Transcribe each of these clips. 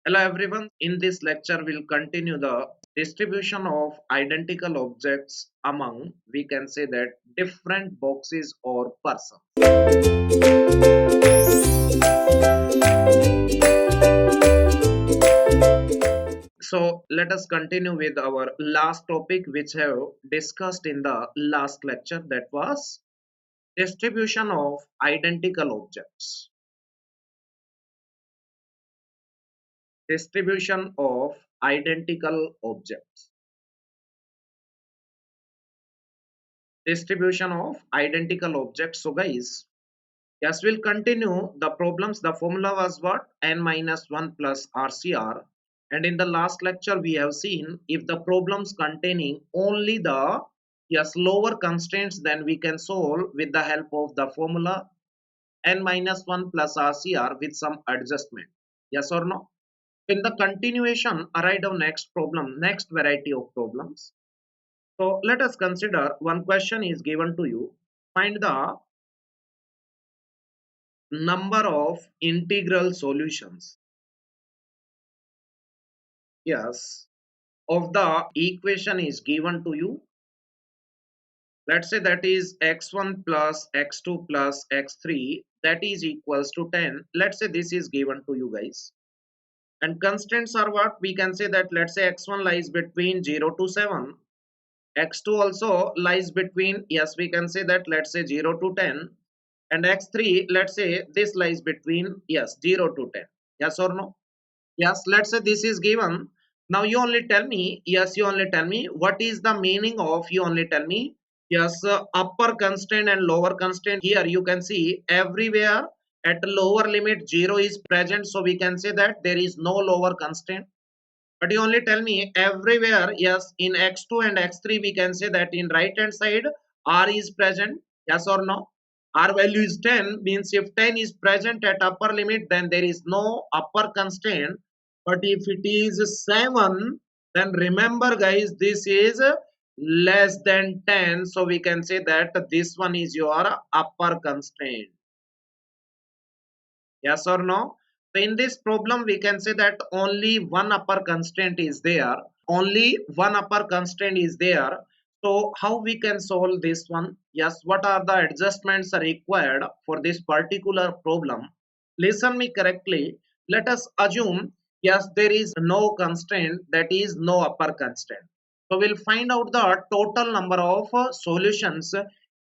Hello everyone. In this lecture, we'll continue the distribution of identical objects among, we can say that, different boxes or persons. So let us continue with our last topic which have discussed in the last lecture, that was distribution of identical objects. Distribution of identical objects. Distribution of identical objects. So guys, yes, we'll continue the problems. The formula was what? N minus 1 plus RCR. And in the last lecture, we have seen if the problems containing only the lower constraints, then we can solve with the help of the formula N minus 1 plus RCR with some adjustment. Yes or no? In the continuation, arrive of next problem, next variety of problems. So let us consider one question is given to you. Find the number of integral solutions, yes, of the equation is given to you. Let's say that is x1 plus x2 plus x3, that is equals to 10. Let's say this is given to you guys, and constants are what? We can say that, let's say x1 lies between 0 to 7, x2 also lies between, yes, we can say that, let's say 0 to 10, and x3, let's say this lies between, yes, 0 to 10. Yes or no? Yes, let's say this is given. Now you only tell me, yes, you only tell me what is the meaning of, you only tell me, yes, upper constraint and lower constraint. Here you can see everywhere at lower limit 0 is present, so we can say that there is no lower constraint. But you only tell me everywhere, yes, in x2 and x3 we can say that in right hand side r is present. Yes or no? R value is 10, means if 10 is present at upper limit, then there is no upper constraint. But if it is 7, then remember guys, this is less than 10, so we can say that this one is your upper constraint. Yes or no? So in this problem, we can say that only one upper constraint is there. Only one upper constraint is there. So how we can solve this one? Yes, what are the adjustments required for this particular problem? Listen me correctly. Let us assume, yes, there is no constraint, that is no upper constraint. So we'll find out the total number of solutions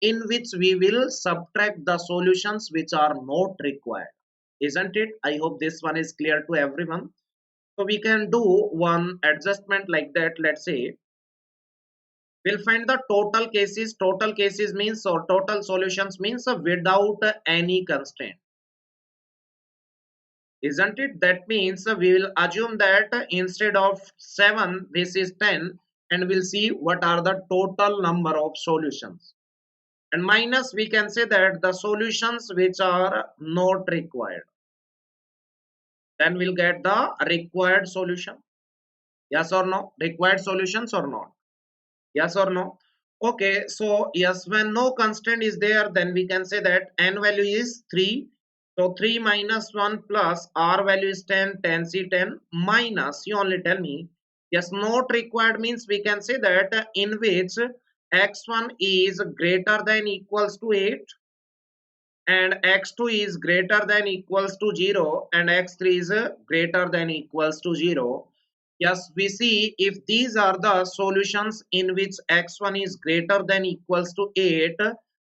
in which we will subtract the solutions which are not required. Isn't it? I hope this one is clear to everyone. So we can do one adjustment like that. Let's say we'll find the total cases. Total cases means, or total solutions means, without any constraint. Isn't it? That means we will assume that instead of 7, this is 10, and we'll see what are the total number of solutions. And minus, we can say that the solutions which are not required. Then we'll get the required solution. Yes or no? Required solutions or not? Yes or no? Okay, so yes, when no constraint is there, then we can say that n value is 3. So 3 minus 1 plus r value is 10, 10 c 10 minus, you only tell me, yes, not required means we can say that in which x1 is greater than equals to 8 and x2 is greater than equals to 0 and x3 is greater than equals to 0. Yes, we see if these are the solutions in which x1 is greater than equals to 8,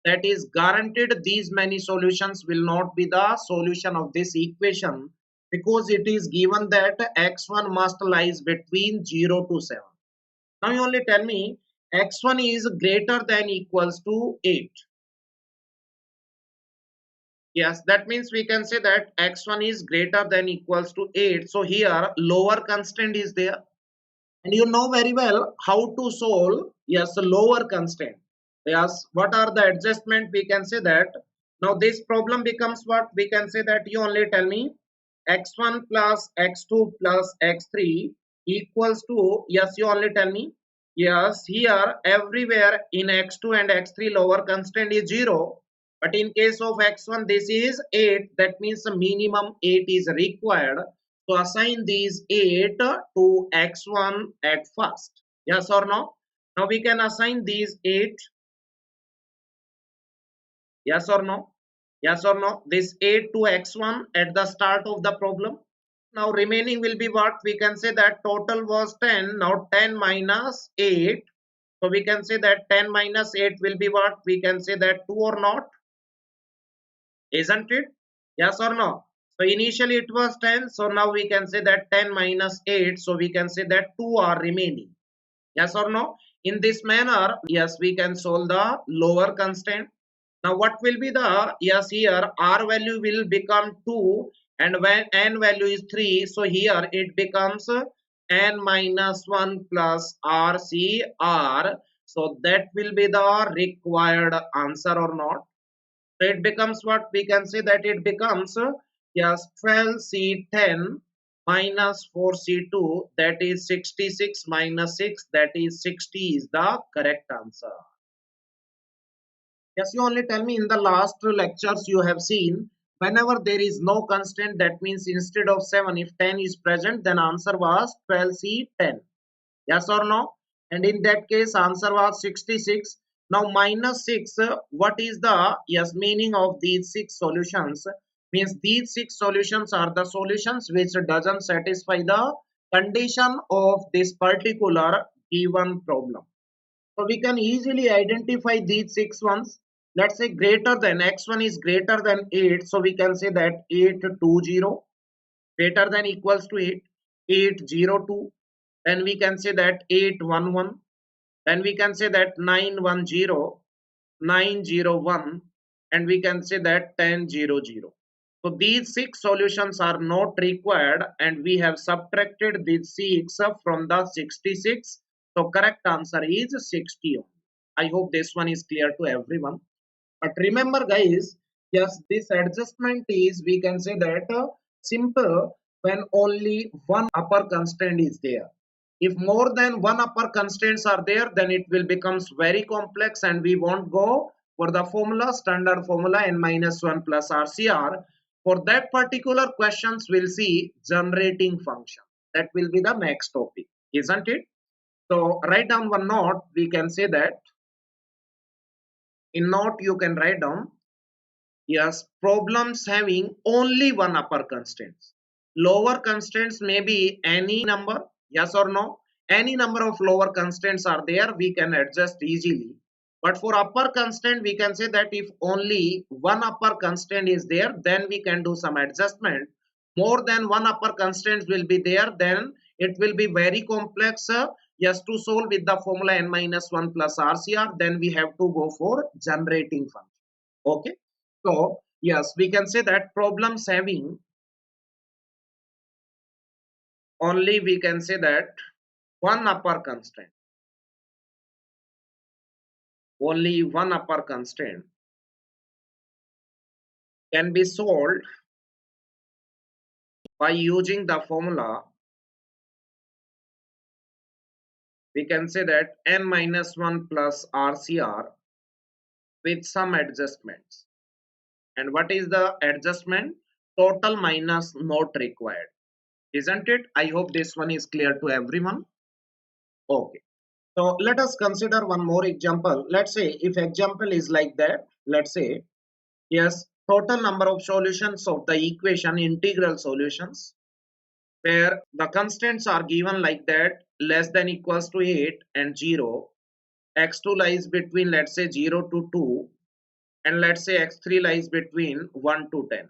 that is guaranteed these many solutions will not be the solution of this equation, because it is given that x1 must lies between 0 to 7. Now you only tell me x1 is greater than equals to 8. Yes, that means we can say that x1 is greater than equals to 8. So here lower constraint is there. And you know very well how to solve, yes, lower constraint. Yes, what are the adjustment? We can say that. Now this problem becomes what? We can say that you only tell me x1 plus x2 plus x3 equals to, yes, you only tell me. Yes, here everywhere in x2 and x3 lower constraint is 0. But in case of x1 this is 8. That means the minimum 8 is required. So assign these 8 to x1 at first. Yes or no? Now we can assign these 8. Yes or no? Yes or no? This 8 to x1 at the start of the problem. Now remaining will be what? We can say that total was 10. Now 10 minus 8. So we can say that 10 minus 8 will be what? We can say that 2 or not. Isn't it? Yes or no? So initially it was 10. So now we can say that 10 minus 8. So we can say that 2 are remaining. Yes or no? In this manner, yes, we can solve the lower constant. Now what will be the, yes, here r value will become 2 and when n value is 3, so here it becomes n minus 1 plus rcr. So that will be the required answer or not. So it becomes what? We can say that it becomes, yes, 12c10 minus 4c2, that is 66 minus 6, that is 60 is the correct answer. Yes, you only tell me in the last lectures you have seen whenever there is no constant, that means instead of 7 if 10 is present, then answer was 12c10. Yes or no? And in that case answer was 66. Now minus 6, what is the, yes, meaning of these 6 solutions? Means these 6 solutions are the solutions which doesn't satisfy the condition of this particular given problem. So we can easily identify these 6 ones. Let's say greater than, x1 is greater than 8, so we can say that 820 greater than equals to 8, 802. Then we can say that 811. Then we can say that 910, 901, and we can say that 1000. So these 6 solutions are not required and we have subtracted these 6 from the 66. So correct answer is 60. I hope this one is clear to everyone. But remember guys, yes, this adjustment is, we can say that simple when only one upper constraint is there. If more than one upper constraints are there, then it will becomes very complex and we won't go for the formula, standard formula n minus 1 plus RCR. For that particular questions, we'll see generating function. That will be the next topic, isn't it? So write down one note. We can say that in note you can write down, yes, problems having only one upper constraints. Lower constraints may be any number, yes or no. Any number of lower constraints are there, we can adjust easily. But for upper constraint, we can say that if only one upper constraint is there, then we can do some adjustment. More than one upper constraint will be there, then it will be very complex. Yes, to solve with the formula n minus 1 plus RCR, then we have to go for generating function. Okay. So yes, we can say that problems having only, we can say that one upper constraint, only one upper constraint can be solved by using the formula. We can say that n minus 1 plus RCR with some adjustments. And what is the adjustment? Total minus not required. Isn't it? I hope this one is clear to everyone. Okay. So let us consider one more example. Let's say if example is like that, let's say, yes, total number of solutions of the equation integral solutions where the constants are given like that, less than equals to 8 and 0, x2 lies between, let's say, 0 to 2, and let's say x3 lies between 1 to 10.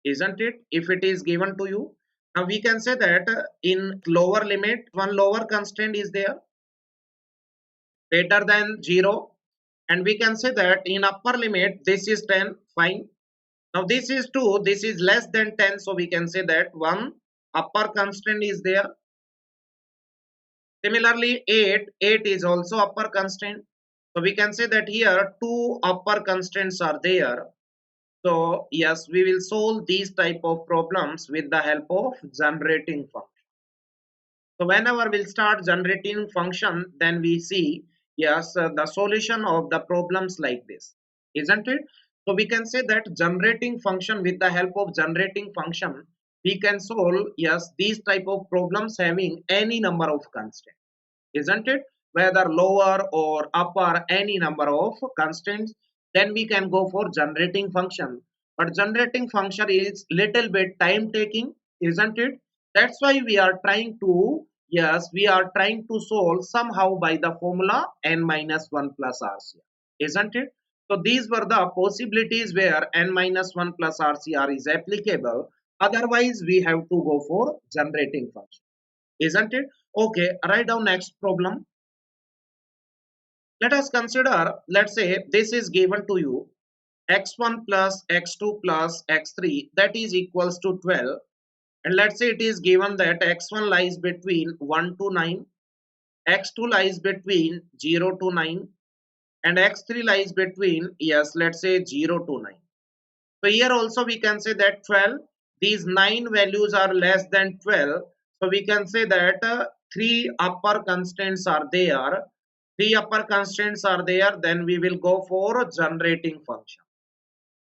Isn't it? If it is given to you, now we can say that in lower limit one lower constant is there greater than 0, and we can say that in upper limit this is 10, fine. Now this is 2, this is less than 10, so we can say that one upper constant is there. Similarly 8 is also upper constant, so we can say that here two upper constants are there. So yes, we will solve these type of problems with the help of generating function. So whenever we'll start generating function, then we see, yes, the solution of the problems like this, isn't it? So we can say that generating function, with the help of generating function, we can solve, yes, these type of problems having any number of constraints, isn't it? Whether lower or upper, any number of constraints, then we can go for generating function. But generating function is little bit time taking, isn't it? That's why we are trying to, yes, we are trying to solve somehow by the formula n minus 1 plus RCR, isn't it? So these were the possibilities where n minus 1 plus RCR is applicable. Otherwise, we have to go for generating function, isn't it? Okay, write down next problem. Let us consider, let's say this is given to you, x1 plus x2 plus x3 that is equals to 12, and let's say it is given that x1 lies between 1 to 9, x2 lies between 0 to 9, and x3 lies between, yes, let's say 0 to 9. So here also we can say that 12, these 9 values are less than 12. So we can say that three upper constraints are there. Three upper constraints are there, then we will go for generating function.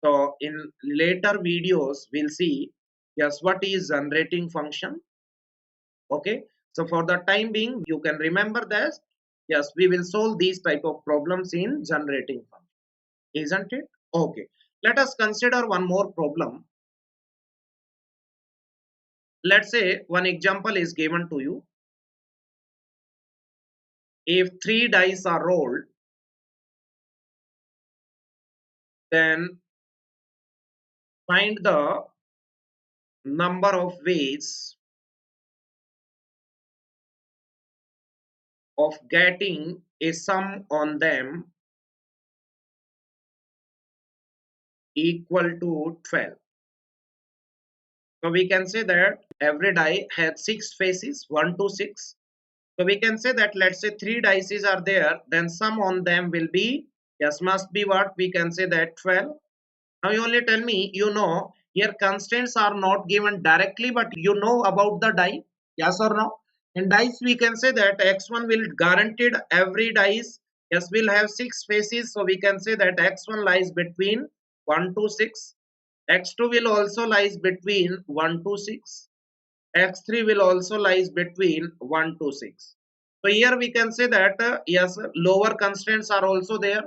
So in later videos, we'll see, yes, what is generating function. Okay. So for the time being, you can remember this. Yes, we will solve these type of problems in generating function, isn't it? Okay. Let us consider one more problem. Let's say one example is given to you. If three dice are rolled, then find the number of ways of getting a sum on them equal to 12. So we can say that every die has 6 faces, 1 to 6. So we can say that, let's say 3 dices are there, then sum on them will be, yes, must be what? We can say that 12. Now you only tell me, here constraints are not given directly, but you know about the die, yes or no? In dice, we can say that x1 will guaranteed every dice, yes, will have 6 faces. So we can say that x1 lies between 1 to 6. x2 will also lies between 1 to 6. x3 will also lies between 1 to 6. So here we can say that, yes, lower constraints are also there,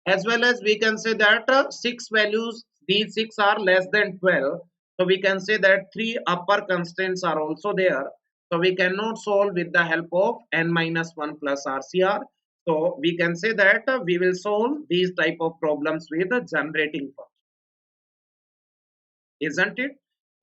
as well as we can say that 6 values, these 6 are less than 12. So we can say that 3 upper constraints are also there. So we cannot solve with the help of n minus 1 plus RCR. So we can say that we will solve these type of problems with a generating function, isn't it?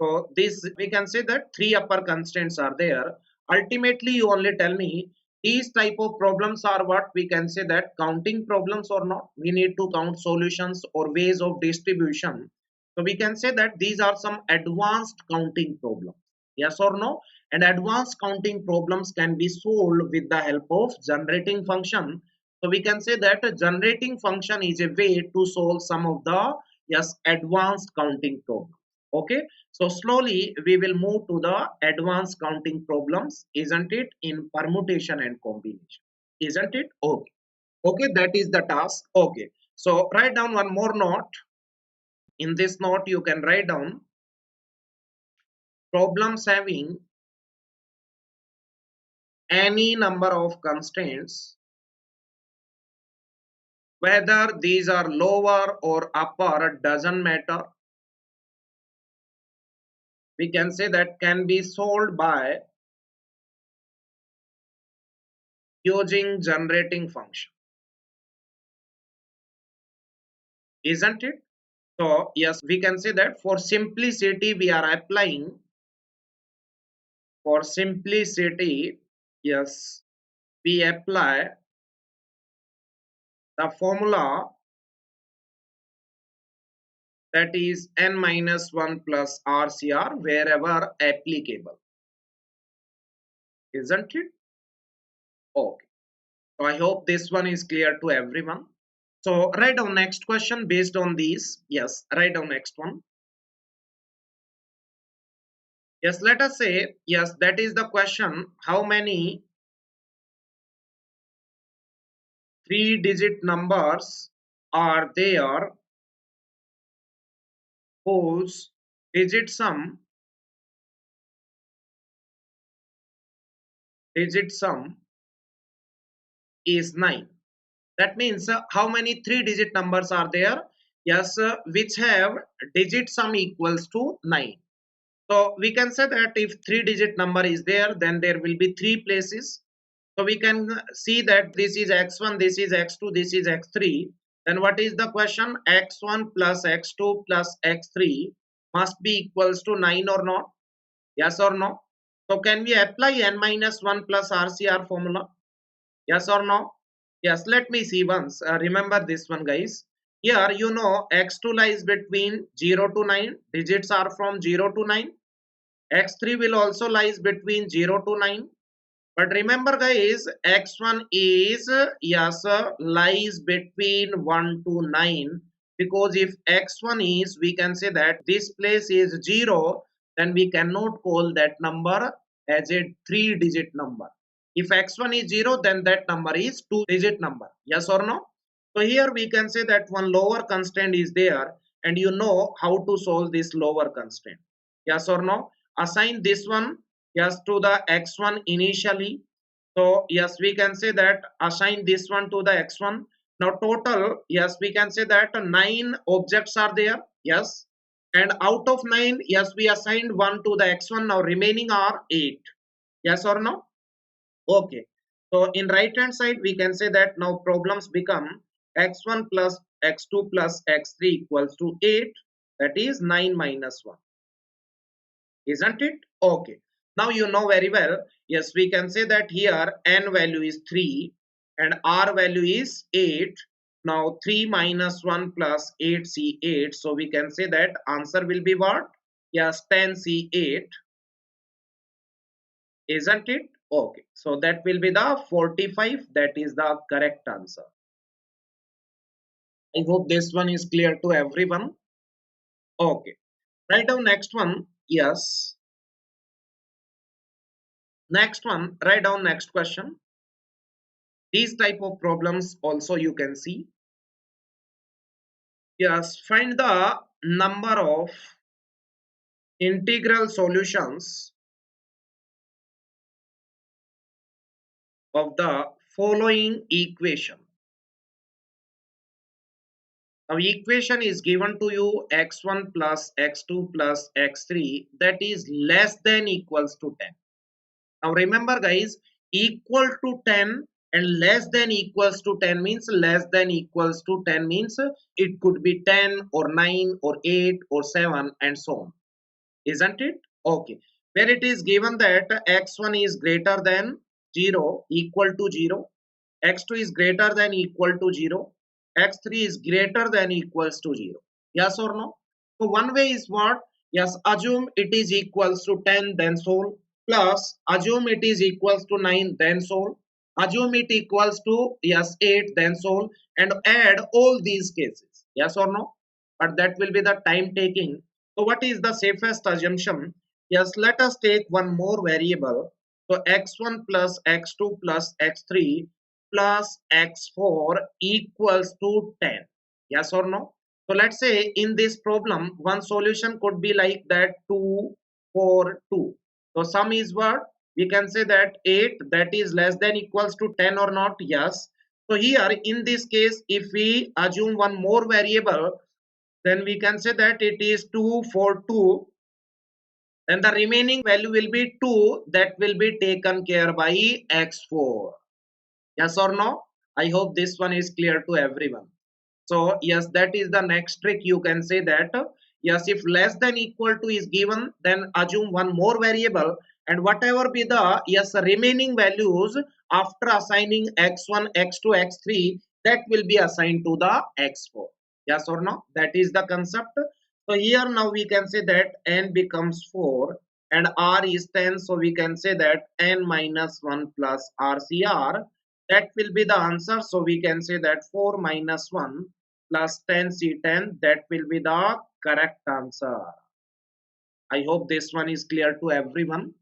So this, we can say that 3 upper constraints are there. Ultimately, you only tell me these type of problems are what we can say that counting problems or not. We need to count solutions or ways of distribution. So we can say that these are some advanced counting problems. Yes or no? And advanced counting problems can be solved with the help of generating function. So we can say that a generating function is a way to solve some of the, yes, advanced counting problems. Okay, so slowly we will move to the advanced counting problems, isn't it, in permutation and combination, isn't it? Okay, okay, that is the task. Okay, so write down one more note. In this note you can write down problems having any number of constraints, whether these are lower or upper doesn't matter. We can say that can be solved by using generating function, isn't it? So yes, we can say that for simplicity we are applying, for simplicity, yes, we apply the formula that is n minus 1 plus RCR wherever applicable, isn't it? Okay. So I hope this one is clear to everyone. So write down next question based on these. Yes, write down next one. Yes, let us say, yes, that is the question. How many 3-digit numbers are there whose digit sum digit sum is 9. That means how many 3-digit numbers are there? Yes, which have digit sum equals to 9. So we can say that if 3-digit number is there, then there will be 3 places. So we can see that this is x1, this is x2, this is x3. Then what is the question? X1 plus x2 plus x3 must be equals to 9 or not? Yes or no? So can we apply n minus 1 plus RCR formula? Yes or no? Yes, let me see once. Remember this one, guys. Here, you know, x2 lies between 0 to 9. Digits are from 0 to 9. X3 will also lies between 0 to 9. But remember, guys, x1 is, yes, lies between 1 to 9. Because if x1 is, we can say that this place is 0, then we cannot call that number as a 3-digit number. If x1 is 0, then that number is 2-digit number. Yes or no? So here we can say that one lower constraint is there, and you know how to solve this lower constraint. Yes or no? Assign this one, yes, to the x1 initially. So yes, we can say that assign this one to the x1. Now total, yes, we can say that 9 objects are there. Yes, and out of 9, yes, we assigned 1 to the x1. Now remaining are 8. Yes or no? Okay. So in right hand side, we can say that now problems become x1 plus x2 plus x3 equals to 8. That is 9 minus 1. Isn't it? Okay. Now you know very well. Yes, we can say that here n value is 3 and r value is 8. Now 3 minus 1 plus 8c8. So we can say that answer will be what? Yes, 10c8. Isn't it? Okay. So that will be the 45. That is the correct answer. I hope this one is clear to everyone. Okay. Write down next one. Yes. Next one. Write down next question. These type of problems also you can see. Yes, find the number of integral solutions of the following equation. Now equation is given to you x1 plus x2 plus x3 that is less than equals to 10. Now remember guys, equal to 10 and less than equals to 10 means less than equals to 10 means it could be 10 or 9 or 8 or 7 and so on. Isn't it? Okay. Where it is given that x1 is greater than 0 equal to 0, x2 is greater than equal to 0, x3 is greater than equals to 0. Yes or no? So one way is what? Yes, assume it is equals to 10 then solve, plus assume it is equals to 9 then solve, assume it equals to, yes, 8 then solve, and add all these cases. Yes or no? But that will be the time taking. So what is the safest assumption? Yes, let us take one more variable. So x1 plus x2 plus x3 plus x4 equals to 10. Yes or no? So let's say in this problem, one solution could be like that 2, 4, 2. So sum is what? We can say that 8 that is less than equals to 10 or not? Yes. So here in this case, if we assume one more variable, then we can say that it is 2, 4, 2. Then the remaining value will be 2 that will be taken care by x4. Yes or no? I hope this one is clear to everyone. So yes, that is the next trick. You can say that yes, if less than equal to is given, then assume one more variable, and whatever be the, yes, remaining values after assigning x1, x2, x3, that will be assigned to the x4. Yes or no? That is the concept. So here now we can say that n becomes 4 and r is 10. So we can say that n minus 1 plus rcr, that will be the answer. So we can say that 4 minus 1 plus 10c10, that will be the correct answer. I hope this one is clear to everyone.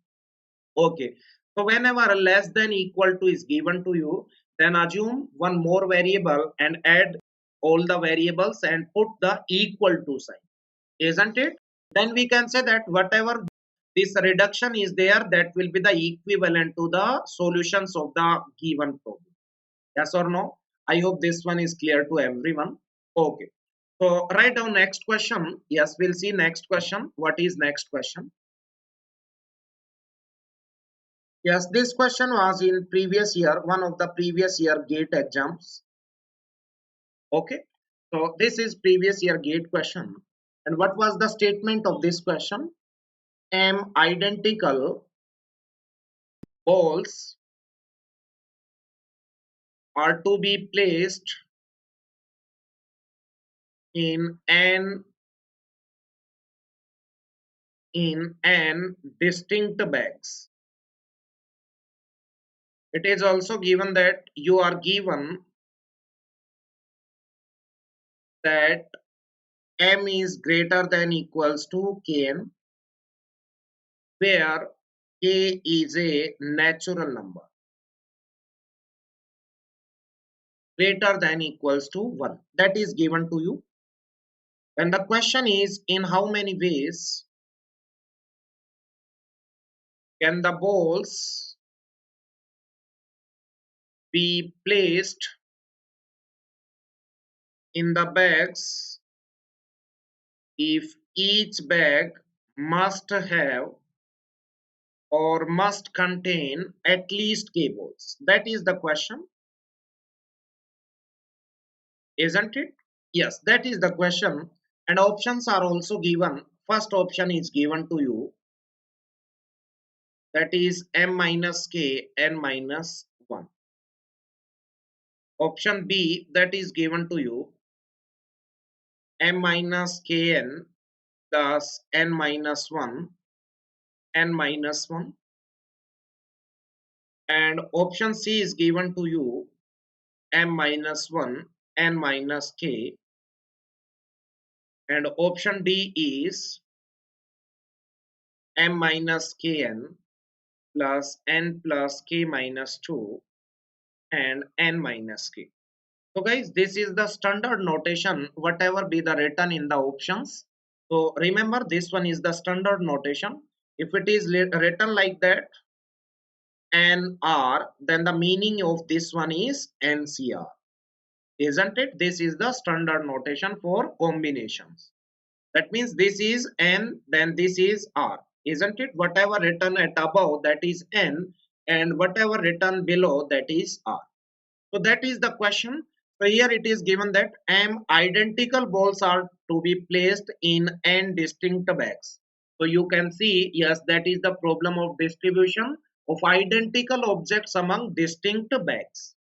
Okay. So whenever less than equal to is given to you, then assume one more variable and add all the variables and put the equal to sign. Isn't it? Then we can say that whatever this reduction is there, that will be the equivalent to the solutions of the given problem. Yes or no? I hope this one is clear to everyone. Okay, so write down next question. Yes, we'll see next question. What is next question? Yes, this question was in previous year, one of the previous year gate exams. Okay, so this is previous year gate question. And what was the statement of this question? M identical balls are to be placed in n distinct bags. It is also given that you are given that m is greater than equals to kn, where k is a natural number greater than equals to 1. That is given to you. And the question is, in how many ways can the balls be placed in the bags if each bag must have or must contain at least k balls? That is the question, isn't it? Yes, that is the question. And options are also given. First option is given to you, that is m minus k n minus 1. Option B, that is given to you, m minus kn plus n minus 1 n minus 1. And option C is given to you, m minus 1 n minus k. And option D is m minus kn plus n plus k minus 2 and n minus k. So guys, this is the standard notation, whatever be the written in the options. So remember, this one is the standard notation. If it is written like that, NR, then the meaning of this one is NCR, isn't it? This is the standard notation for combinations. That means this is N, then this is R, isn't it? Whatever written at above, that is N, and whatever written below, that is R. So that is the question. So here it is given that m identical balls are to be placed in n distinct bags. So you can see, yes, that is the problem of distribution of identical objects among distinct bags.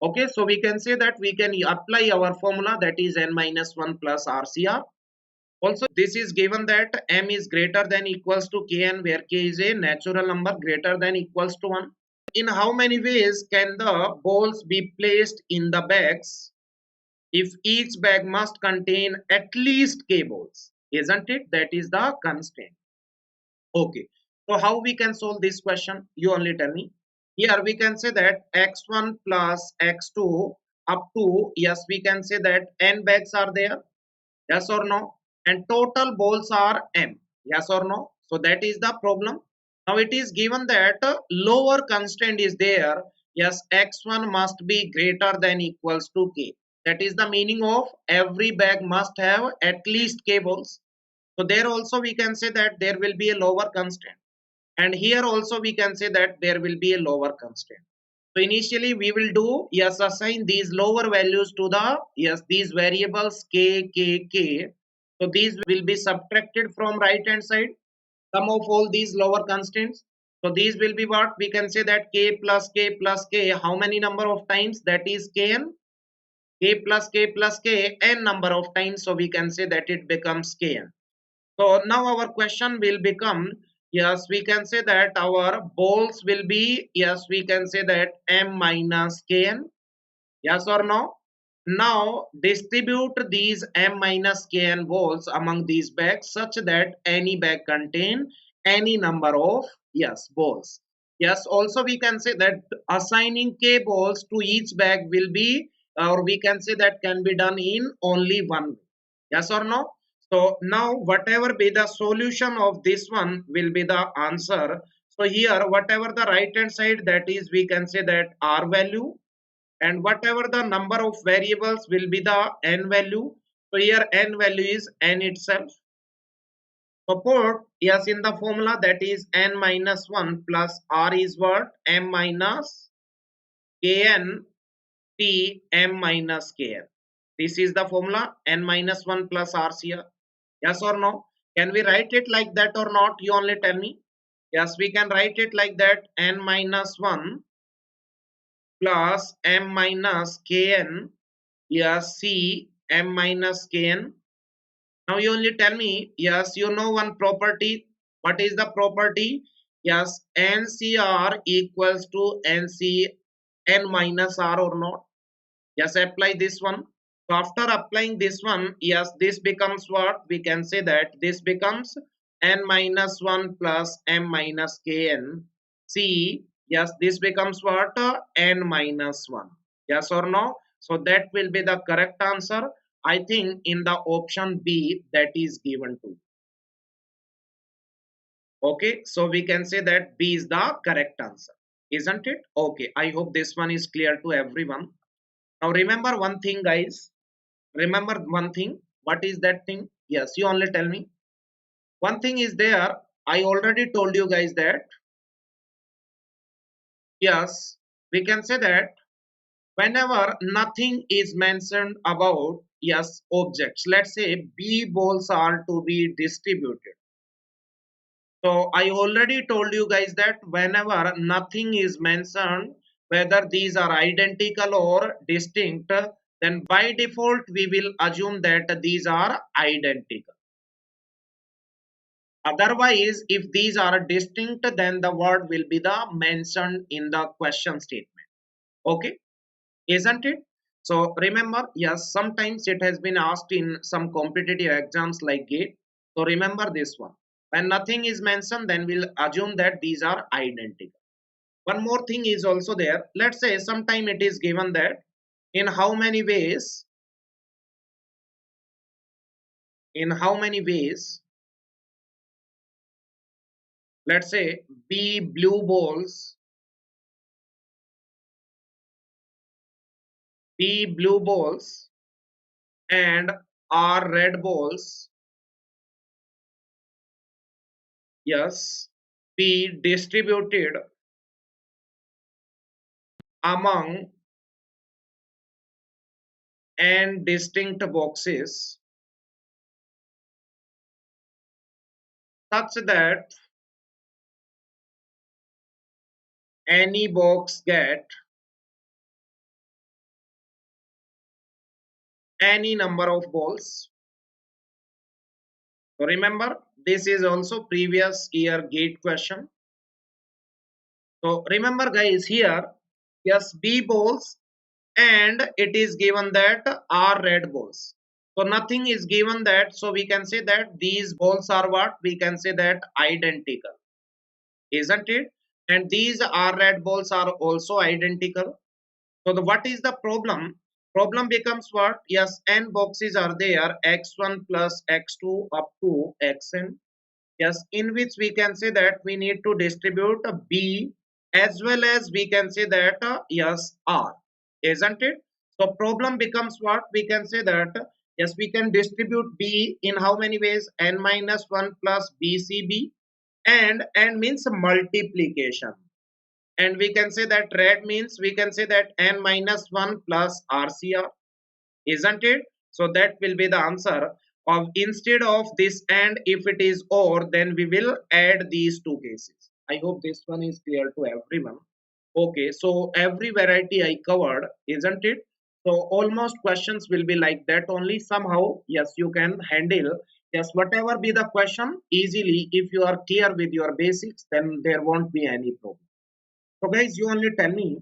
Okay, so we can say that we can apply our formula, that is n minus 1 plus RCR. Also, this is given that m is greater than equals to kn, where k is a natural number greater than equals to 1. In how many ways can the balls be placed in the bags if each bag must contain at least k balls, isn't it? That is the constraint. Okay, so how we can solve this question? You only tell me. Here we can say that x1 plus x2 up to, yes, we can say that n bags are there, yes or no, and total balls are m, yes or no. So that is the problem. Now it is given that lower constraint is there, yes, x1 must be greater than equals to k. That is the meaning of every bag must have at least k balls. So there also we can say that there will be a lower constraint, and here also we can say that there will be a lower constraint. So initially we will do, yes, assign these lower values to the, yes, these variables k, k, k. So these will be subtracted from right hand side, sum of all these lower constraints. So these will be what? We can say that k plus k plus k, how many number of times? That is kn. K plus k plus k, n number of times. So we can say that it becomes kn. So now our question will become, yes, we can say that our balls will be, yes, we can say that m minus kn, yes or no? Now distribute these m minus kn balls among these bags such that any bag contain any number of, yes, balls. Yes, also we can say that assigning k balls to each bag will be, or we can say that can be done in only one way. Yes or no? So now whatever be the solution of this one will be the answer. So here whatever the right hand side, that is we can say that R value, and whatever the number of variables will be the n value. So here n value is n itself. Support, yes, in the formula that is n minus 1 plus R is what? M minus Kn P M minus Kn. This is the formula, n minus 1 plus RCR. Yes or no? Can we write it like that or not? You only tell me. Yes, we can write it like that, n minus 1 plus M minus Kn. Yes, C M minus Kn. Now you only tell me, yes, you know one property. What is the property? Yes, NCR equals to NC N minus R or not? Yes, apply this one. So after applying this one, yes, this becomes what? We can say that this becomes N minus 1 plus M minus Kn. C, yes, this becomes what? N minus 1. Yes or no? So that will be the correct answer. I think in the option B that is given to. Okay, so we can say that B is the correct answer, isn't it? Okay, I hope this one is clear to everyone. Now remember one thing, guys. Remember one thing. What is that thing? Yes, you only tell me. One thing is there. I already told you guys that. Yes, we can say that whenever nothing is mentioned about, yes, objects. Let's say B balls are to be distributed. So I already told you guys that whenever nothing is mentioned, whether these are identical or distinct, then by default we will assume that these are identical. Otherwise, if these are distinct, then the word will be the mentioned in the question statement. Okay, isn't it? So remember, yes, sometimes it has been asked in some competitive exams like GATE. So remember this one. When nothing is mentioned, then we'll assume that these are identical. One more thing is also there. Let's say sometime it is given that in how many ways, in how many ways, let's say B blue balls, B blue balls and R red balls, yes, be distributed among n distinct boxes such that any box get any number of balls. So remember, this is also previous year GATE question. So remember guys, here, yes, B balls and it is given that are red balls. So nothing is given that, so we can say that these balls are what? We can say that identical, isn't it? And these are red balls are also identical. So what is the problem? Problem becomes what? Yes, n boxes are there, x1 plus x2 up to xn. Yes, in which we can say that we need to distribute B as well as we can say that yes, R, isn't it? So problem becomes what? We can say that yes, we can distribute B in how many ways? N minus 1 plus BCB, and means multiplication, and we can say that red means we can say that n minus 1 plus RCR, isn't it? So that will be the answer of, instead of this and if it is or, then we will add these two cases. I hope this one is clear to everyone. Okay, so every variety I covered, isn't it? So almost questions will be like that only. Somehow, yes, you can handle, yes, whatever be the question easily. If you are clear with your basics, then there won't be any problem. So guys, you only tell me.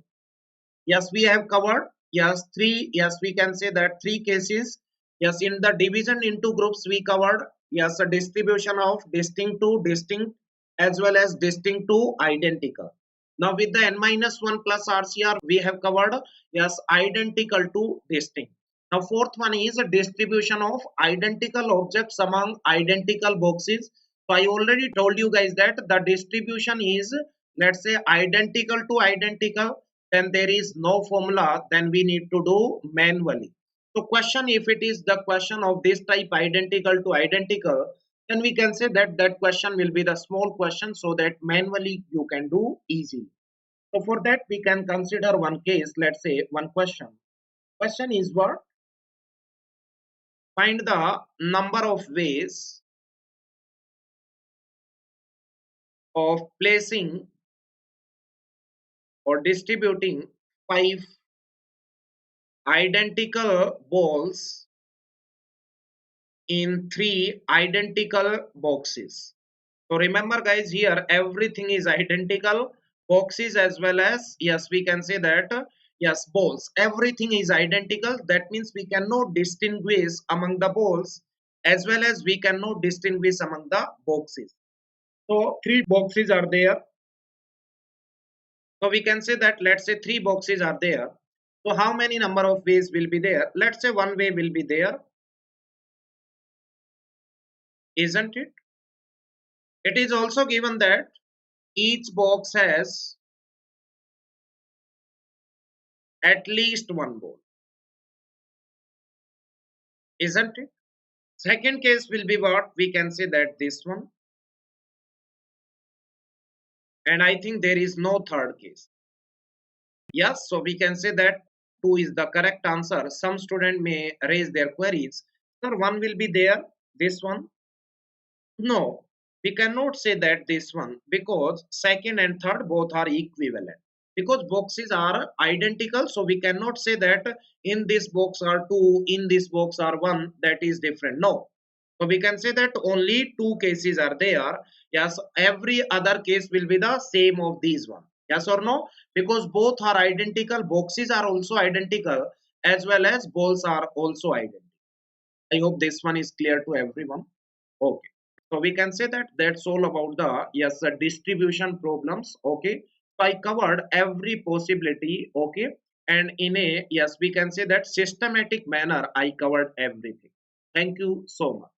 Yes, we have covered. Yes, three. Yes, we can say that three cases. Yes, in the division into groups we covered. Yes, a distribution of distinct to distinct as well as distinct to identical. Now with the n minus 1 plus RCR we have covered. Yes, identical to distinct. Now fourth one is a distribution of identical objects among identical boxes. So I already told you guys that the distribution is, let's say, identical to identical, then there is no formula, then we need to do manually. So question, if it is the question of this type identical to identical, then we can say that that question will be the small question, so that manually you can do easy. So for that we can consider one case, let's say one question. Question is what? Find the number of ways of placing or distributing five identical balls in three identical boxes. So remember guys, here everything is identical, boxes as well as, yes, we can say that, yes, balls, everything is identical. That means we cannot distinguish among the balls, as well as we cannot distinguish among the boxes. So three boxes are there. So we can say that, let's say three boxes are there. So how many number of ways will be there? Let's say one way will be there, isn't it? It is also given that each box has at least one ball, isn't it? Second case will be what? We can say that this one. And I think there is no third case. Yes, so we can say that 2 is the correct answer. Some student may raise their queries. Sir, one will be there, this one. No, we cannot say that this one, because second and third both are equivalent. Because boxes are identical, so we cannot say that in this box are 2, in this box are 1, that is different. No. So we can say that only two cases are there. Yes, every other case will be the same of these one. Yes or no? Because both are identical, boxes are also identical, as well as balls are also identical. I hope this one is clear to everyone. Okay. So we can say that that's all about the, yes, distribution problems. Okay. So I covered every possibility. Okay. And in a, yes, we can say that systematic manner, I covered everything. Thank you so much.